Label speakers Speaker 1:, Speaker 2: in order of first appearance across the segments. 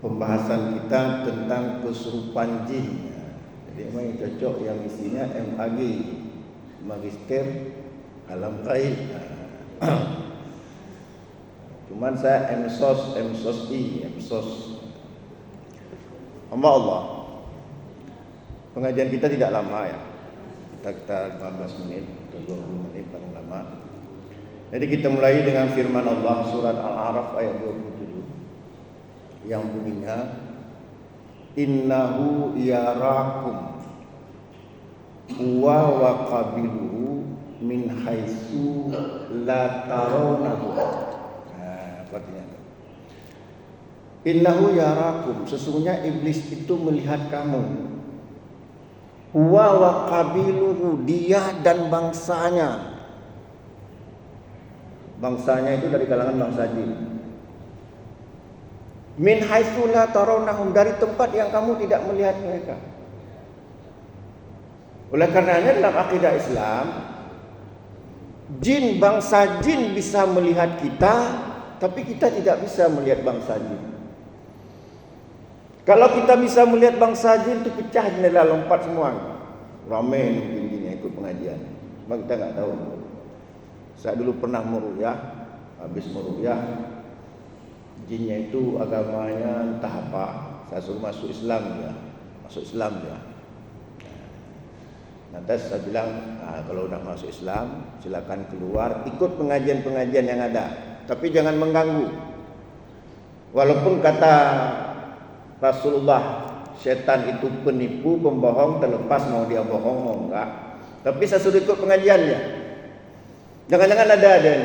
Speaker 1: pembahasan kita tentang kesurupan jin. Jadi memang cocok yang isinya MAG, Magister Alam Gaib. Cuman saya MSOS hamba Allah. Pengajian kita tidak lama ya. Kita 15 menit atau 20 menit paling lama. Jadi kita mulai dengan firman Allah surat Al-A'raf ayat 27 yang bunyinya innahu yarakum huwa wa qabiluhu min haitsu la tarawnahu. Artinya innahu yarakum, sesungguhnya iblis itu melihat kamu. Huwa wa qabiluhu, dia dan bangsanya. Bangsanya itu dari kalangan bangsa jin. Min haitsu la tarawnahum, dari tempat yang kamu tidak melihat mereka. Oleh karenanya dalam akidah Islam, jin, bangsa jin bisa melihat kita, tapi kita tidak bisa melihat bangsa jin. Kalau kita bisa melihat bangsa jin itu pecah jendela, lompat semua. Ramai mungkin jinnya ikut pengajian. Cuma kita nggak tahu. Saya dulu pernah meruyah, habis meruyah jinnya itu agamanya entah apa. Saya suruh masuk Islam dia. Nanti saya bilang, kalau udah masuk Islam, silakan keluar, ikut pengajian-pengajian yang ada. Tapi jangan mengganggu. Walaupun kata Rasulullah, setan itu penipu, pembohong, terlepas mau dia bohong mau enggak. Tapi saya suruh ikut pengajiannya. Jangan-jangan ada nih,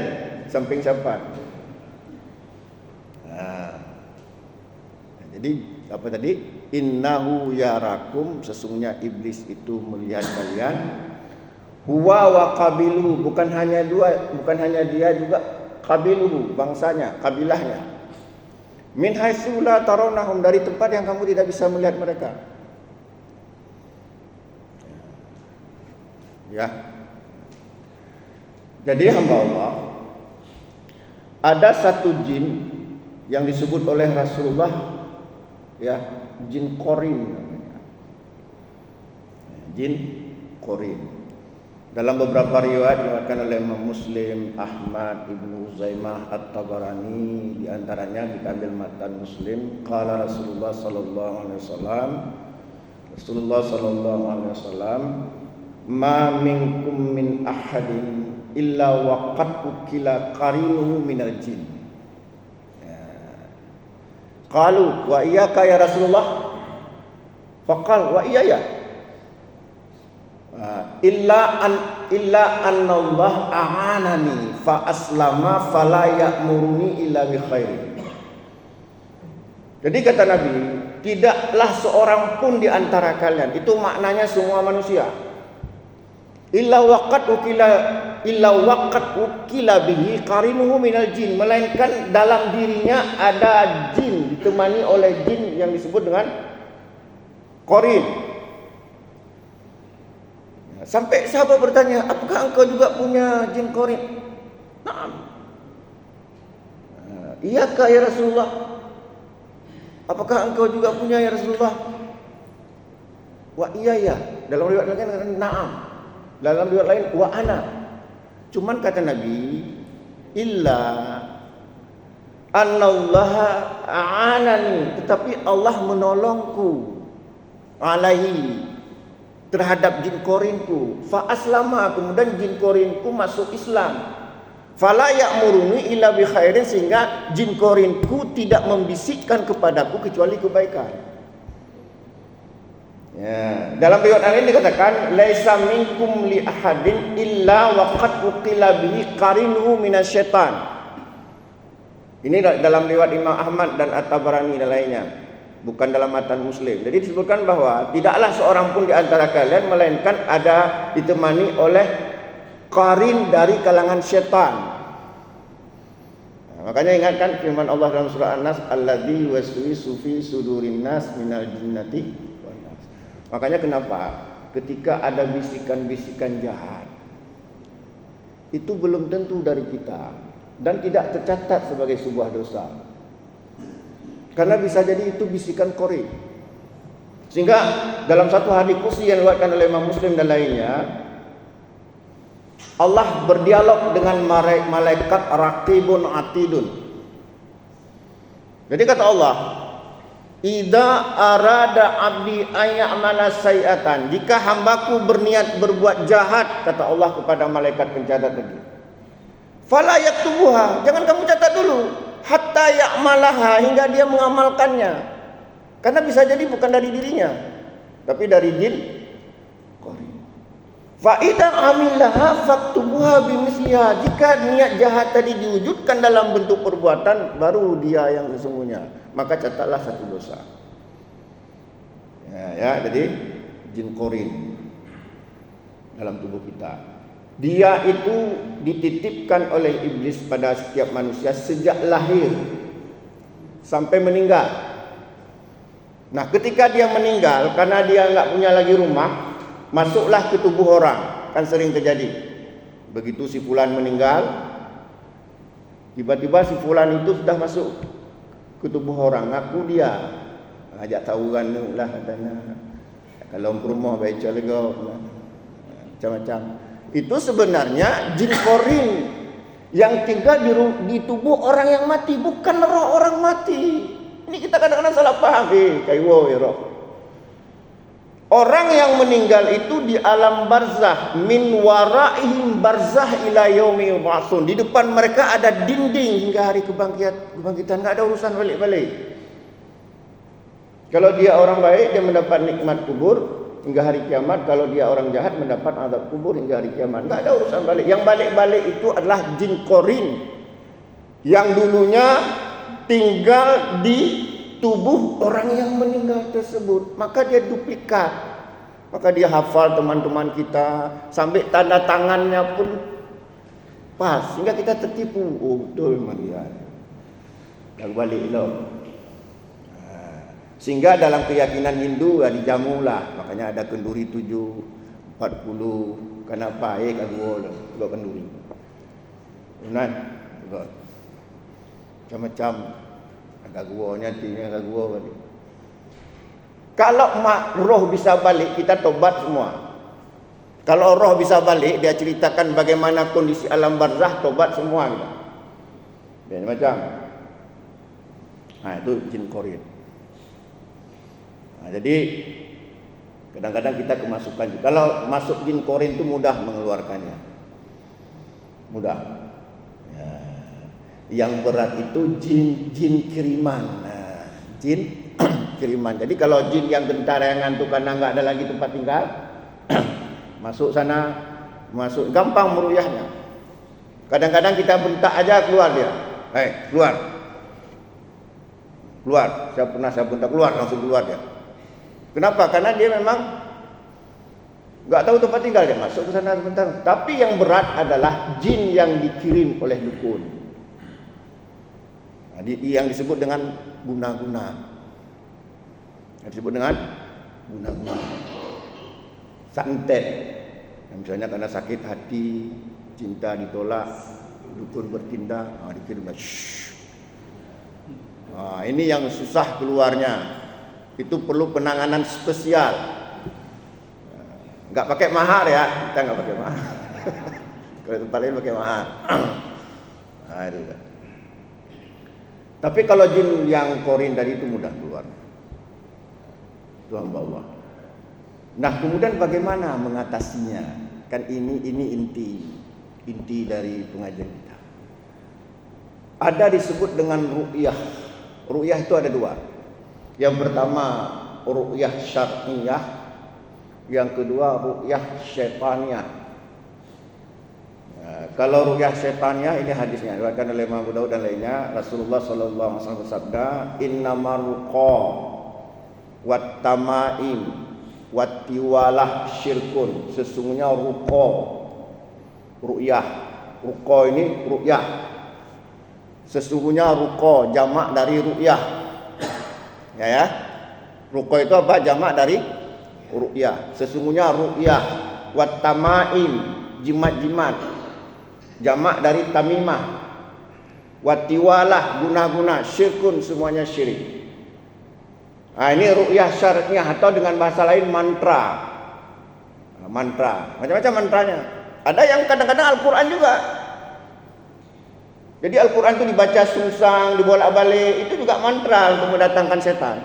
Speaker 1: samping sampan. Jadi apa tadi? Innahu yarakum, sesungguhnya iblis itu melihat kalian. Huwa wa qabiluhu, bukan hanya dia juga qabiluhu, bangsanya, kabilahnya. Min haitsu la tarawnahum, dari tempat yang kamu tidak bisa melihat mereka. Ya. Jadi hamba Allah, ada satu jin yang disebut oleh Rasulullah, ya, jin Qarin namanya. Jin Qarin. Dalam beberapa riwayat diriwayatkan oleh Imam Muslim, Ahmad, Ibnu Uzaimah, At-Tabarani, di antaranya kita ambil matan Muslim, qala Rasulullah sallallahu alaihi wasallam, ma minkum min ahadin illa waqad ukila qarinuhu minal jin. Qalu wa iyyaka ya Rasulullah? Faqal wa iyaya. Illa anna Allah a'anani fa aslama fala ya'muruni illa bi khair. Jadi kata Nabi, tidaklah seorang pun di antara kalian, itu maknanya semua manusia, illa waqad ukila bihi qarinuhu minal jin, melainkan dalam dirinya ada jin, ditemani oleh jin yang disebut dengan qarin. Sampai sahabat bertanya, apakah engkau juga punya jin qarin? Naam. Iyakah ya Rasulullah? Apakah engkau juga punya ya Rasulullah? Wa iya ya. Dalam riwayat lain kata na'am. Dalam riwayat lain wa ana. Cuman kata Nabi, illa annallaha a'anani, tetapi Allah menolongku alaihi, terhadap jin qorinku, fa aslama, kemudian jin qorinku masuk Islam, fala ya'muruni illa bi khairin, sehingga jin qorinku tidak membisikkan kepadaku kecuali kebaikan. Ya, dalam riwayat lain dikatakan laisa minkum li ahadin illa waqad uqila bihi qarinuhu minasyaitan. Ini dalam riwayat Imam Ahmad dan At-Tabarani dan lainnya, bukan dalam matan Muslim. Jadi disebutkan bahwa tidaklah seorang pun di antara kalian melainkan ada ditemani oleh qarin dari kalangan syaitan. Makanya ingatkan firman Allah dalam surah An-Nas, alladzi yuwaswisu fi sudurin nas minal jinnati wan nas. Makanya kenapa ketika ada bisikan-bisikan jahat, itu belum tentu dari kita dan tidak tercatat sebagai sebuah dosa. Karena bisa jadi itu bisikan qarin. Sehingga dalam satu hadis qudsi yang diriwayatkan oleh Imam Muslim dan lainnya, Allah berdialog dengan malaikat raqibun atidun. Jadi kata Allah, "Idza arada 'abdi ayya'mala sayyi'atan." Jika hambaku berniat berbuat jahat, kata Allah kepada malaikat pencatat tadi, "Fala yaktubuha." Jangan kamu catat dulu, hatta ya'malaha, hingga dia mengamalkannya. Karena bisa jadi bukan dari dirinya, tapi dari jin qarin. Fa idza amilaha faktubuha bimisliha. Jika niat jahat tadi diwujudkan dalam bentuk perbuatan, baru dia yang sesungguhnya, maka catatlah satu dosa. Ya, jadi jin qarin dalam tubuh kita. Dia itu dititipkan oleh iblis pada setiap manusia sejak lahir sampai meninggal. Nah, ketika dia meninggal, karena dia nggak punya lagi rumah, masuklah ke tubuh orang. Kan sering terjadi. Begitu si fulan meninggal, tiba-tiba si fulan itu sudah masuk ke tubuh orang, ngaku dia. Ajak tawuran lah katanya. Kalau rumah baik caligo macam-macam. Itu sebenarnya jin qarin yang tinggal di tubuh orang yang mati, bukan roh orang mati. Ini kita kadang-kadang salah paham. Kaiwo ya roh. Orang yang meninggal itu di alam barzah, min waraihim barzah ila yaumi yub'atsun. Di depan mereka ada dinding hingga hari kebangkitan, enggak ada urusan balik-balik. Kalau dia orang baik, dia mendapat nikmat kubur hingga hari kiamat. Kalau dia orang jahat, mendapat azab kubur hingga hari kiamat. Enggak ada urusan balik. Yang balik-balik itu adalah jin qarin yang dulunya tinggal di tubuh orang yang meninggal tersebut. Maka dia duplikat. Maka dia hafal teman-teman kita, sampai tanda tangannya pun pas, sehingga kita tertipu. Oh betul memang dia. Dan balik loh. Sehingga dalam keyakinan Hindu dijamulah. Makanya ada kenduri 7, 40. Kenapa? Kagua juga kenduri. Benar? Macam-macam. Kagua-nya tinggal kagua balik. Kalau roh bisa balik, kita tobat semua. Kalau roh bisa balik, dia ceritakan bagaimana kondisi alam barzah, tobat semua kita. Dan macam. Nah, itu jin qarin. Nah, jadi kadang-kadang kita kemasukan. Kalau masuk jin qarin itu mudah mengeluarkannya. Mudah. Ya. Yang berat itu jin kiriman. Nah, jin kiriman. Jadi kalau jin yang gentar, yang ngantuk karena enggak ada lagi tempat tinggal, masuk sana, masuk gampang meruyahnya. Kadang-kadang kita bentak aja keluar dia. Keluar. Keluar. Saya bentak keluar, langsung keluar dia. Kenapa? Karena dia memang enggak tahu tempat tinggal, dia masuk ke sana sebentar. Tapi yang berat adalah jin yang dikirim oleh dukun. Nah, yang disebut dengan guna-guna. Yang disebut dengan guna-guna. Santet. Misalnya karena sakit hati, cinta ditolak, dukun bertindak, dikirimlah. Ini yang susah keluarnya. Itu perlu penanganan spesial. Enggak pakai mahar ya, kita enggak pakai mahar. Kalau tempat lain pakai mahar. Itu. Tapi kalau jin yang qarin tadi itu mudah keluar. Itu hamba Allah. Nah, kemudian bagaimana mengatasinya? Kan ini inti dari pengajian kita. Ada disebut dengan ru'yah. Ru'yah itu ada dua. Yang pertama ru'yah syar'iyah, yang kedua ru'yah syaitaniyah. Kalau ru'yah syaitaniyah, ini hadisnya diriwayatkan oleh Imam Abu Daud dan lainnya. Rasulullah sallallahu alaihi wasallam bersabda, "Innamar ruqa wat tamaim wat tiwalah syirkun." Sesungguhnya ru'yah ini ru'yah. Sesungguhnya ruqa jamak dari ru'yah. Ya. Ruqa itu apa? Jamak dari ru'yah. Sesungguhnya ru'yah wat tamaim, jimat-jimat, jamak dari tamimah. Wat tiwalah, guna-guna, syirkun, semuanya syirik. Ini ru'yah syar'iyah atau dengan bahasa lain mantra. Mantra, macam-macam mantranya. Ada yang kadang-kadang Al-Quran juga. Jadi Al-Quran itu dibaca susang, dibolak-balik, itu juga mantra untuk mendatangkan setan.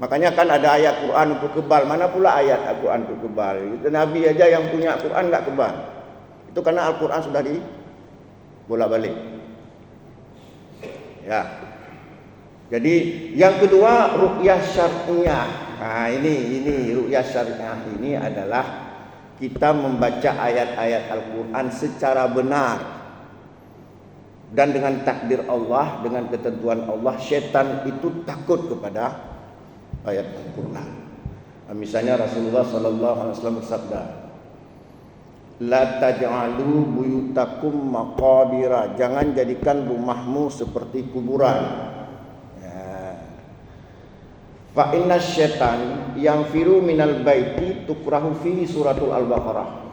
Speaker 1: Makanya kan ada ayat Quran untuk kebal. Mana pula ayat Al-Quran untuk kebal? Itu Nabi aja yang punya Quran enggak kebal. Itu karena Al-Quran sudah dibolak-balik. Ya. Jadi yang kedua ru'yah syar'iyah. Nah, ini ru'yah syar'iyah ini adalah kita membaca ayat-ayat Al-Quran secara benar dan dengan takdir Allah, dengan ketentuan Allah. Syaitan itu takut kepada ayat Al-Quran. Misalnya Rasulullah sallallahu alaihi wasallam bersabda, "La taj'alu buyutakum maqabira." Jangan jadikan rumahmu seperti kuburan. Fa inna syaitan yang firu minal baiti tukrahu fihi suratul Al-Baqarah.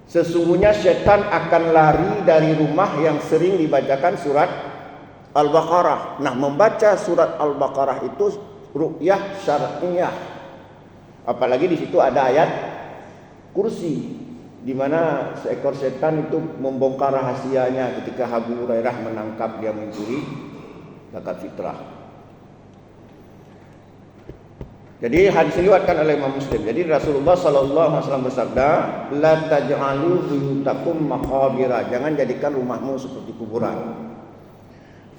Speaker 1: Sesungguhnya syaitan akan lari dari rumah yang sering dibacakan surat Al-Baqarah. Nah, membaca surat Al-Baqarah itu ru'yah syar'iyah. Apalagi di situ ada ayat kursi, di mana seekor setan itu membongkar rahasianya ketika Abu Hurairah menangkap dia mencuri zakat fitrah. Jadi hadis diriwayatkan oleh Imam Muslim. Jadi Rasulullah sallallahu alaihi wasallam bersabda, "La taj'alu buyutakum maqabira." Jangan jadikan rumahmu seperti kuburan.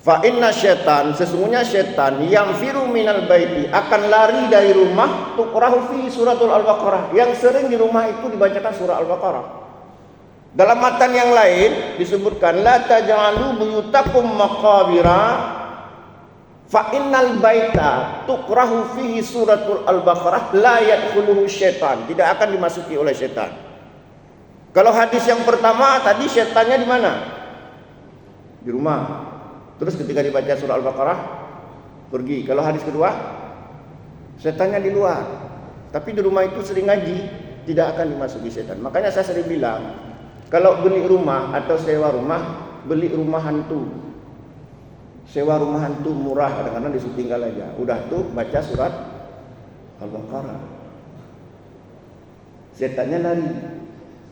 Speaker 1: Fa inna syaitan, sesungguhnya syaitan yang firu minal baiti, akan lari dari rumah, tuqrahu fi suratul Al-Baqarah, yang sering di rumah itu dibacakan surah Al-Baqarah. Dalam matan yang lain disebutkan, "La taj'alu buyutakum maqabira." Fa innal baita tuqrahu fihi suratul Al-Baqarah la yadkhuluhu syaitan. Tidak akan dimasuki oleh syaitan. Kalau hadis yang pertama tadi syaitannya di mana? Di rumah. Terus ketika dibaca surah Al-Baqarah pergi. Kalau hadis kedua syaitannya di luar. Tapi di rumah itu sering ngaji, tidak akan dimasuki syaitan. Makanya saya sering bilang, kalau beli rumah atau sewa rumah, beli rumah hantu. Sewa rumah hantu murah, kadang-kadang disuruh tinggal aja. Udah tuh baca surat Al-Baqarah. Setannya lari.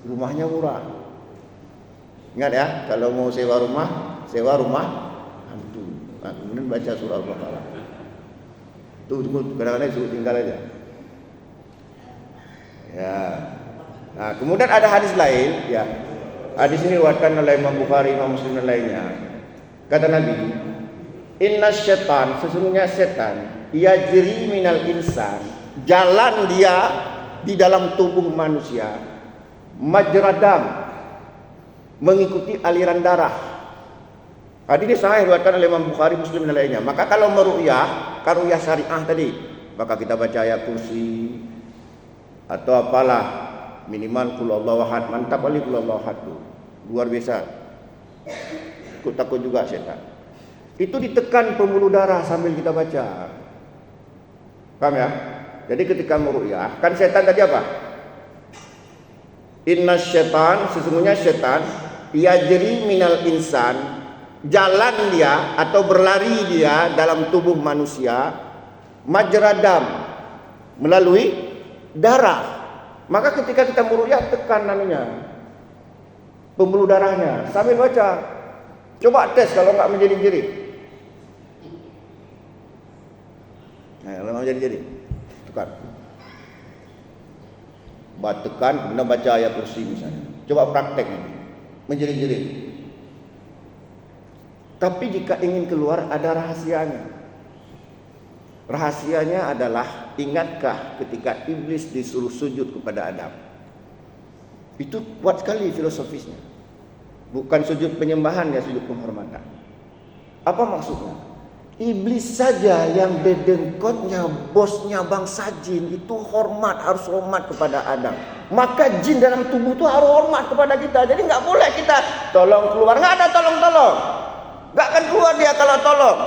Speaker 1: Rumahnya murah. Ingat ya, kalau mau sewa rumah hantu. Nah, kemudian baca surah Al-Baqarah. Tuh, kadang-kadang disuruh tinggal aja. Ya. Nah, kemudian ada hadis lain, ya. Hadis ini diriwayatkan oleh Imam Bukhari, Imam Muslim dan lainnya. Kata Nabi, "Inna syaitan, sesungguhnya setan, yajri minal insan, jalan dia di dalam tubuh manusia, majradam, mengikuti aliran darah." Hadis ini sahih diriwayatkan oleh Imam Bukhari, Muslim dan lainnya. Maka kalau meru'yah, karu'yah syariah tadi, maka kita baca ayat kursi atau apalah, minimal qul huwallahu ahad, mantap kali qul huwallahu ahad tuh. Luar biasa. Takut juga setan. Itu ditekan pembuluh darah sambil kita baca. Paham ya? Jadi ketika meru'yah, kan setan tadi apa? Inna syaitan, sesungguhnya setan, yajri minal insan, jalan dia atau berlari dia dalam tubuh manusia, majradam, melalui darah. Maka ketika kita meru'yah, tekan pembuluh darahnya sambil baca. Coba tes kalau enggak menjerit-jerit. Nah, kalau mau jadi tekan. Tekan, kemudian baca ayat kursi misalnya. Coba praktek menjerit-jerit. Tapi jika ingin keluar ada rahasianya. Rahasianya adalah, ingatkah ketika iblis disuruh sujud kepada Adam? Itu kuat sekali filosofisnya. Bukan sujud penyembahan ya, sujud penghormatan. Apa maksudnya? Iblis saja yang dedengkotnya, bosnya bangsa jin itu harus hormat kepada Adam. Maka jin dalam tubuh itu harus hormat kepada kita. Jadi nggak boleh kita tolong keluar, nggak ada tolong-tolong. Nggak akan keluar dia kalau tolong.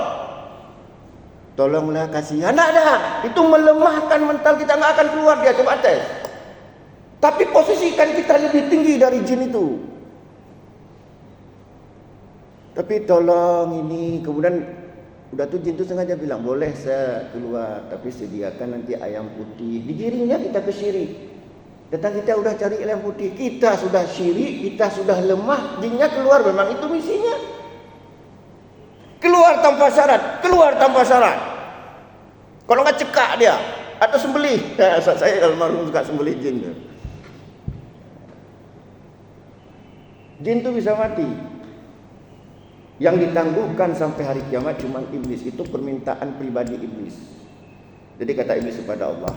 Speaker 1: Tolonglah kasihan, nggak ada. Itu melemahkan mental kita, nggak akan keluar dia. Coba tes. Tapi posisikan kita lebih tinggi dari jin itu. Tapi tolong ini, kemudian Udah tuh jin tuh sengaja bilang, boleh saya keluar, tapi sediakan nanti ayam putih. Digiringnya kita ke syirik. Datang kita udah cari ayam putih, kita sudah syirik, kita sudah lemah, jinnya keluar, memang itu misinya. Keluar tanpa syarat, keluar tanpa syarat. Kalau nggak cekak dia, atau sembelih. Saya almarhum suka sembelih jin. Jin itu bisa mati. Yang ditangguhkan sampai hari kiamat cuma iblis. Itu permintaan pribadi iblis. Jadi kata iblis kepada Allah,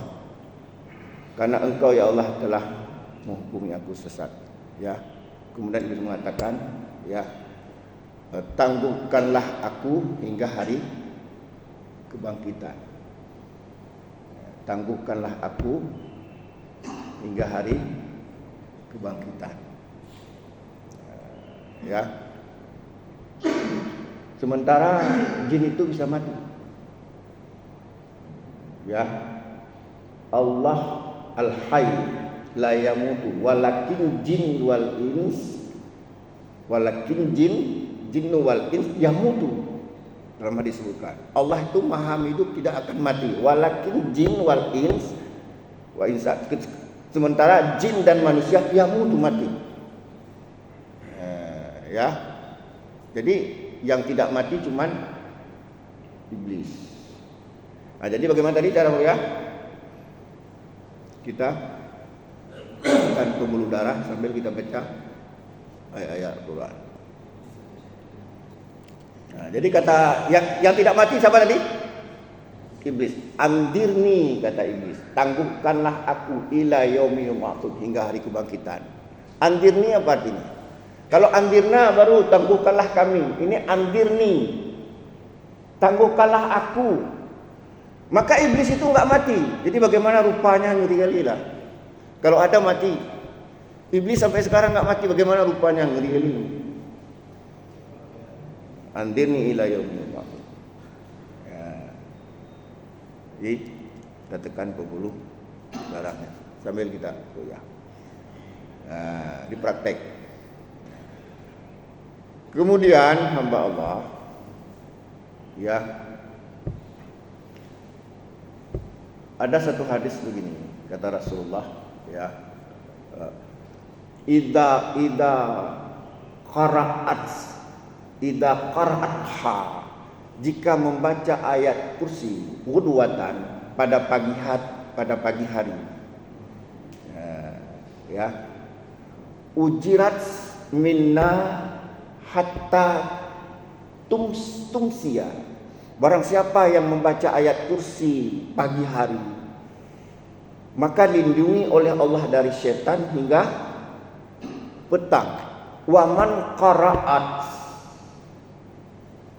Speaker 1: karena engkau ya Allah telah menghukumi aku sesat, ya. Kemudian iblis mengatakan, ya, tangguhkanlah aku hingga hari kebangkitan. Tangguhkanlah aku hingga hari kebangkitan. Ya. Sementara jin itu bisa mati. Ya. Allah Al-Hayy la yamutu walakin jin wal ins walakin jinnu wal ins yamutu. Dalam hadis disebutkan, Allah itu maha hidup, tidak akan mati. Walakin jin wal ins wa insa. Sementara jin dan manusia yamutu, mati. Ya. Jadi yang tidak mati cuman iblis. Nah, jadi bagaimana tadi cara mulia? Kita akan pembuluh darah sambil kita baca ayat-ayat Quran. Nah, jadi kata yang tidak mati siapa tadi? Iblis. Andirni, kata iblis, tangguhkanlah aku ila yaumil ma'ud, hingga hari kebangkitan. Andirni apa artinya? Kalau andirna baru tangguhkanlah kami. Ini andirni, tangguhkanlah aku. Maka iblis itu enggak mati. Jadi bagaimana rupanya, ngeri kali lah. Kalau ada mati, iblis sampai sekarang enggak mati, bagaimana rupanya, ngeri kali. Andirni ila yaumil ma'ud. Ya. Jadi kita tekan pembuluh darahnya sambil kita goyah. Nah, dipraktek. Kemudian hamba Allah, ya, ada satu hadis begini, kata Rasulullah, ya, ida qara'atha, jika membaca ayat kursi ghudwatan pada pagi hari, ya, ujirat minna hatta tumsiya. Barang siapa yang membaca ayat kursi pagi hari, maka lindungi oleh Allah dari setan hingga petang. Wa man qara'at,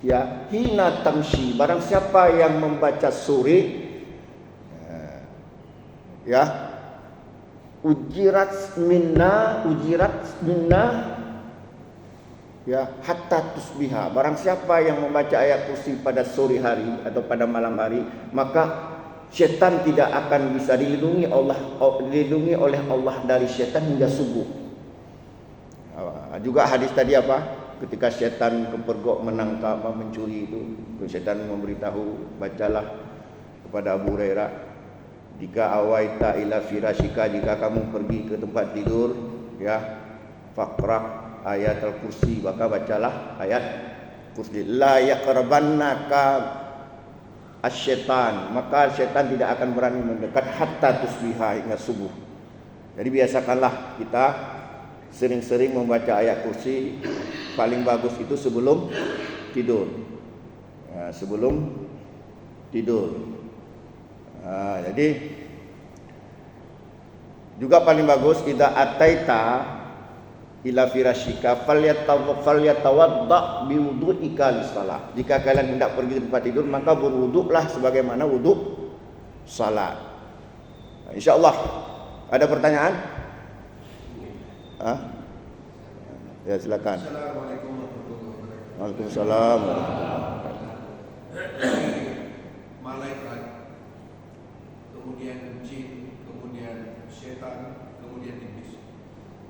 Speaker 1: ya, hina tamshi, barang siapa yang membaca sore, ya, ujirat minna ya hatta tusbiha, barang siapa yang membaca ayat kursi pada sore hari atau pada malam hari, maka setan tidak akan bisa dilindungi oleh Allah dari setan hingga subuh. Juga hadis tadi apa? Ketika setan kepergok menangkap mencuri itu, setan memberitahu, bacalah kepada Abu Hurairah, jika awaita ila firashika, jika kamu pergi ke tempat tidur, ya, faqra ayat al-kursi, maka bacalah ayat kursi. La yaqrabannaka asy-syaitan, maka syaitan tidak akan berani mendekat hatta tusbiha, hingga subuh. Jadi biasakanlah kita sering-sering membaca ayat kursi. Paling bagus itu sebelum tidur, ya, sebelum tidur. Jadi juga paling bagus idza ataita ila firashika falyatawadda biwudu'ika lis-shalah. Jika kalian hendak pergi ke tempat tidur, maka berwuduklah sebagaimana wuduk salat. Insyaallah. Ada pertanyaan? Ya, silakan.
Speaker 2: Assalamualaikum warahmatullahi wabarakatuh.
Speaker 1: Waalaikumsalam.
Speaker 2: Malaikat, kemudian jin, kemudian setan, kemudian iblis,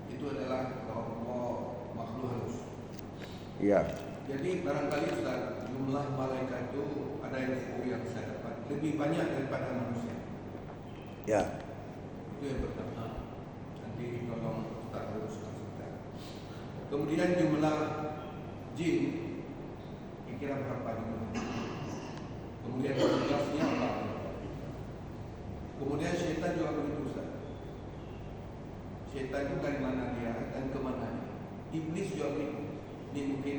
Speaker 2: itu adalah makhluk halus.
Speaker 1: Iya.
Speaker 2: Jadi barangkali Ustaz, jumlah malaikat itu ilmu yang saya dapat lebih banyak daripada manusia.
Speaker 1: Ya.
Speaker 2: Itu yang pertama. Nanti tolong Ustaz luruskan sebentar. Kemudian jumlah jin kira-kira berapa jumlah? Kemudian tugasnya apa? Kemudian syaitan juga begitu, Ustaz. Syaitan itu dari mana dia dan kemana dia? Iblis juga begitu. Ini mungkin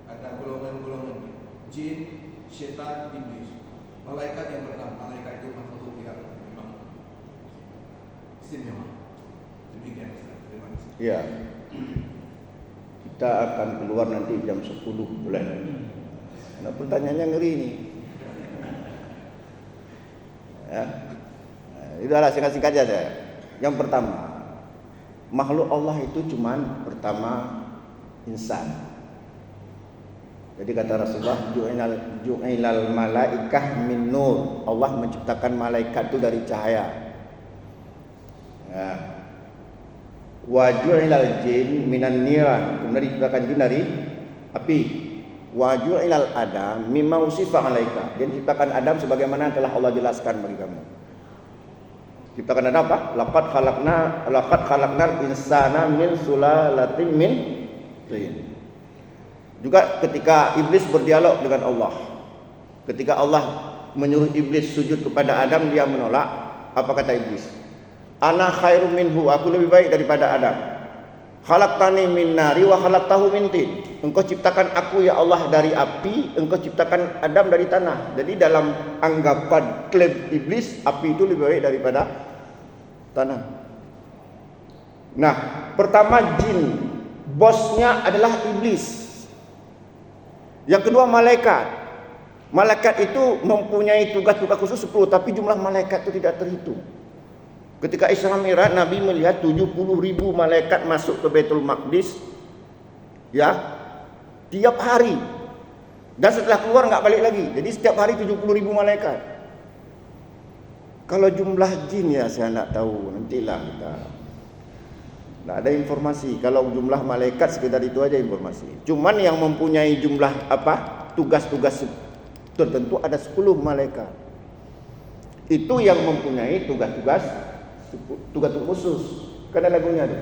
Speaker 2: ada golongan-golongan jin, syaitan, iblis. Malaikat yang pertama, malaikat itu makhluk yang memang istimewa. Demikian, Ustaz. Terima kasih.
Speaker 1: Ya. Kita akan keluar nanti jam 10 boleh. Nah, pertanyaannya ngeri nih. Ya. Itulah singkat-singkat aja saya. Yang pertama, makhluk Allah itu cuman pertama insan. Jadi kata Rasulullah, ju'ilal malaikah min nur. Allah menciptakan malaikat itu dari cahaya. Ya. Wa ju'ilal jin minan niran. Kemudian diciptakan jin dari api. Wa ju'ilal adam mimma usifa alaika. Dia diciptakan Adam sebagaimana telah Allah jelaskan bagi kamu. Ciptakan Adam apa? Laqad khalaqnal insana min sulalatin min tin. Juga ketika iblis berdialog dengan Allah. Ketika Allah menyuruh iblis sujud kepada Adam, dia menolak. Apa kata iblis? Ana khairum minhu, aku lebih baik daripada Adam. Khalaqtani min nari wa khalaqtahu min tin. Engkau ciptakan aku ya Allah dari api, engkau ciptakan Adam dari tanah. Jadi dalam anggapan klaim iblis, api itu lebih baik daripada tanah. Nah, pertama jin, bosnya adalah iblis. Yang kedua malaikat. Malaikat itu mempunyai tugas-tugas khusus 10, tapi jumlah malaikat itu tidak terhitung. Ketika Isra Mi'raj, Nabi melihat 70.000 malaikat masuk ke Baitul Maqdis, ya, tiap hari. Dan setelah keluar nggak balik lagi. Jadi setiap hari 70.000 malaikat. Kalau jumlah jin ya saya nggak tahu, nantilah kita. Nggak ada informasi. Kalau jumlah malaikat sekitar itu aja informasi. Cuman yang mempunyai jumlah tugas-tugas tertentu ada 10 malaikat. Itu yang mempunyai tugas khusus. Kan ada lagunya tuh.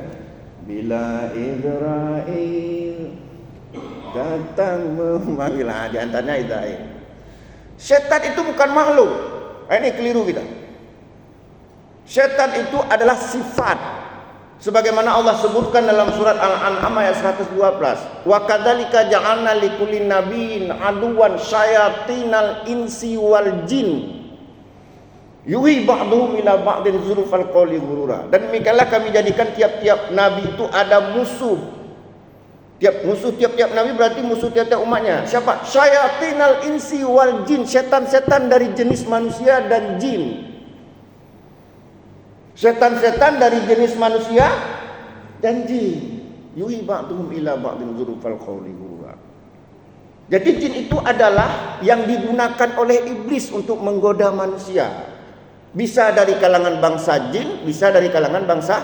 Speaker 1: Bila Israel datang memanggil, di antaranya Israel. Setan itu bukan makhluk. Ini keliru kita. Setan itu adalah sifat. Sebagaimana Allah sebutkan dalam surat Al-An'am ayat 112. Wa kadzalika ja'alna likulli nabiyyin aduwan syayatinal insi wal jin. Yuhi ba'duhum ila ba'din zurufal qawli ghurura. Dan demikianlah kami jadikan tiap-tiap nabi itu ada musuh. Tiap-tiap nabi berarti musuh tiap-tiap umatnya. Siapa? Syayatinal insi wal jin, setan-setan dari jenis manusia dan jin. Setan-setan dari jenis manusia dan jin. Yuhi ba'duhum ila ba'din zurufal qawli ghurura. Jadi jin itu adalah yang digunakan oleh iblis untuk menggoda manusia. Bisa dari kalangan bangsa jin, bisa dari kalangan bangsa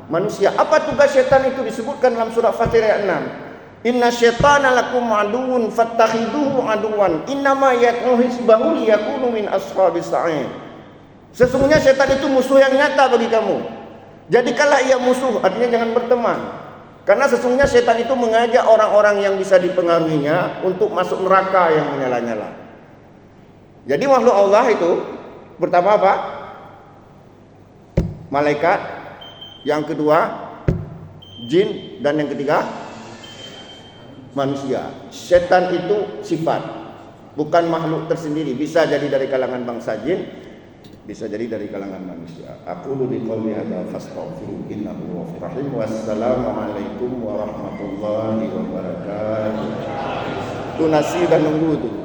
Speaker 1: manusia. Apa tugas setan itu disebutkan dalam surah Fatir ayat 6. Inna syaitana lakum aduwwun fattakhiduhu aduwwan. Innama yad'u hizbahu liyakunu min ashabis sa'ir. Sesungguhnya setan itu musuh yang nyata bagi kamu. Jadikanlah ia musuh, artinya jangan berteman. Karena sesungguhnya setan itu mengajak orang-orang yang bisa dipengaruhinya untuk masuk neraka yang menyala-nyala. Jadi makhluk Allah itu pertama apa? Malaikat. Yang kedua jin. Dan yang ketiga manusia. Setan itu sifat, bukan makhluk tersendiri. Bisa jadi dari kalangan bangsa jin, bisa jadi dari kalangan manusia. Aku li qouli hadza fastaghfiru innahu ghafurur rahim. Wassalamualaikum warahmatullahi wabarakatuh. Itu nasi dan nunggu tuh.